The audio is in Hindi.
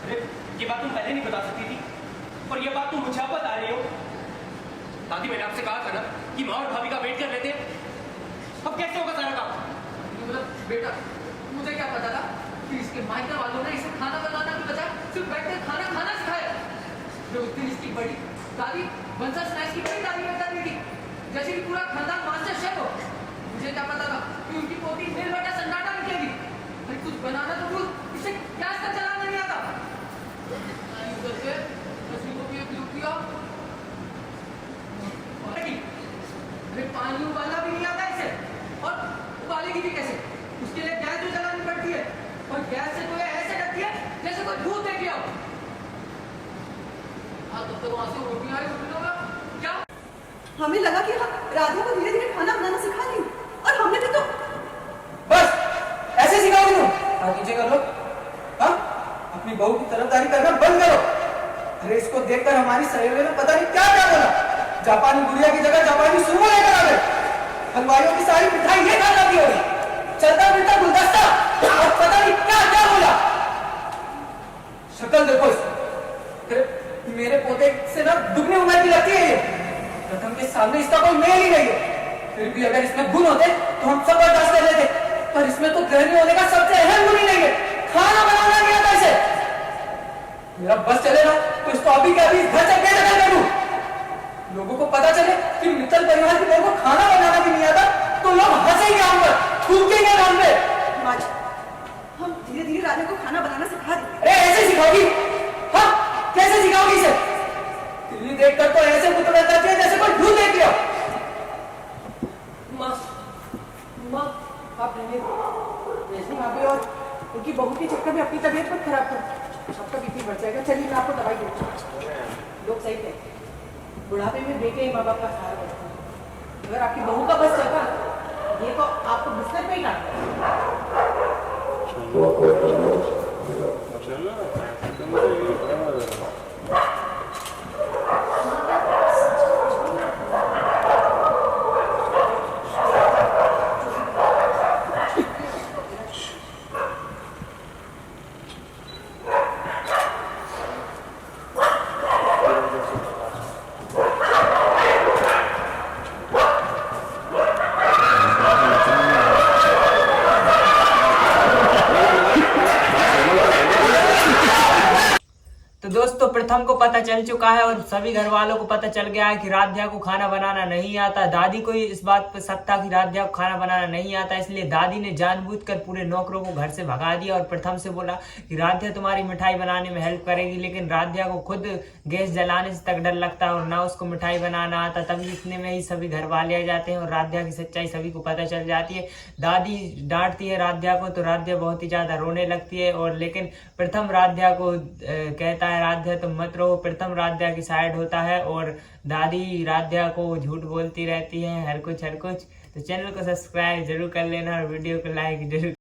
अरे ये बात तुम पहले नहीं बता सकती थी, और ये बात तुम मुझे अब बता रही हो। दादी मैंने आपसे कहा था ना कि माँ और भाभी का वेट कर लेते हैं। अब कैसे होगा सारा काम? मतलब बेटा, मुझे क्या पता था कि इसके मायका वालों ने इसे खाना बनाना की बजाय सिर्फ बैठकर खाना खाना सिखाया। जो उस दिन इसकी बड़ी दादी बंसा स्नैक्स की बड़ी दादी बता रही थी, जैसे कि पूरा खानदान मास्टर शेफ हो। मुझे क्या पता था कि उनकी पोती मेल बेटा सन्नाटा निकलेगी। अरे कुछ बनाना तो भूल, इसे गैस तक चलाना नहीं आता। यूं करके रसोई को भी उपयोग किया। अरे पानी उबालना भी नहीं आता इसे, और उबालेगी भी कैसे? उसके लिए गैस जो जलानी पड़ती है, और गैस से तो ये ऐसे डरती है जैसे कोई भूत देख लिया हो। हाँ, तब तक वहां से रोटियां आई उठने होगा क्या? हमें लगा कि हम राधिका को धीरे धीरे खाना बनाना सिखा लेंगे, और हमने भी तो बस ऐसे सिखाओगे तुम? नीचे कर लो। हाँ, अपनी बहू की तरफदारी करना बंद करो। अरे इसको देखकर हमारी सहेलियों ने पता नहीं क्या क्या बोला। जापानी गुड़िया की जगह जापानी सुमो लेकर आ गए। हलवाइयों की सारी मिठाई ये खा जाती होगी। चलता फिरता गुलदस्ता, और पता नहीं क्या क्या बोला। शक्ल देखो इसकी। मेरे पोते से ना दुगनी उम्र की लगती है ये। प्रथम के सामने इसका कोई मेल ही नहीं है। फिर भी अगर इसमें गुण होते तो हम सब बर्दाश्त कर लेते, पर इसमें तो गृहिणी होने का सबसे अहम गुण ही नहीं है। खाना बनाना नहीं आता इसे। मेरा बस चले ना तो इसको अभी के अभी घर से बेदखल कर दूं। लोगों को पता चले कि मित्तल परिवार की बहू को खाना बनाना भी नहीं आता, तो लोग हंसेंगे हम पर, थूकेंगे नाम पे। आज हम धीरे धीरे राधिका को खाना बनाना सिखा देंगे। अरे ऐसे सिखाओगी? हाँ, कैसे सिखाओगी इसे? दिल्ली देखकर तो ऐसे पुतला करती है जैसे कोई भूत देख लिया। माँ, आप रहने दो। भाभी और उनकी बहू के चक्कर में अपनी तबीयत मत खराब कर, आपका बीपी बढ़ जाएगा। चलिए मैं आपको दवाई दूँ। लोग सही कहते हैं, बुढ़ापे में बेटे ही माँ बाप का सहारा बनते हैं। अगर आपकी बहू का बस चलता ये तो आपको बिस्तर पे ही डाल तो दोस्तों, प्रथम को पता चल चुका है और सभी घर वालों को पता चल गया है कि राध्या को खाना बनाना नहीं आता। दादी को इस बात पर शक था कि राध्या को खाना बनाना नहीं आता, इसलिए दादी ने जानबूझकर पूरे नौकरों को घर से भगा दिया और प्रथम से बोला कि राध्या तुम्हारी मिठाई बनाने में हेल्प करेगी। लेकिन राध्या को खुद गैस जलाने से तक डर लगता है और ना उसको मिठाई बनाना आता। तभी इतने में ही सभी घर वाले आ जाते हैं और राध्या की सच्चाई सभी को पता चल जाती है। दादी डांटती है राध्या को, तो राध्या बहुत ही ज्यादा रोने लगती है। और लेकिन प्रथम राध्या को कहता है राध्या तुम मत रहो। प्रथम राध्या की साइड होता है और दादी राध्या को झूठ बोलती रहती है हर कुछ। तो चैनल को सब्सक्राइब जरूर कर लेना और वीडियो को लाइक जरूर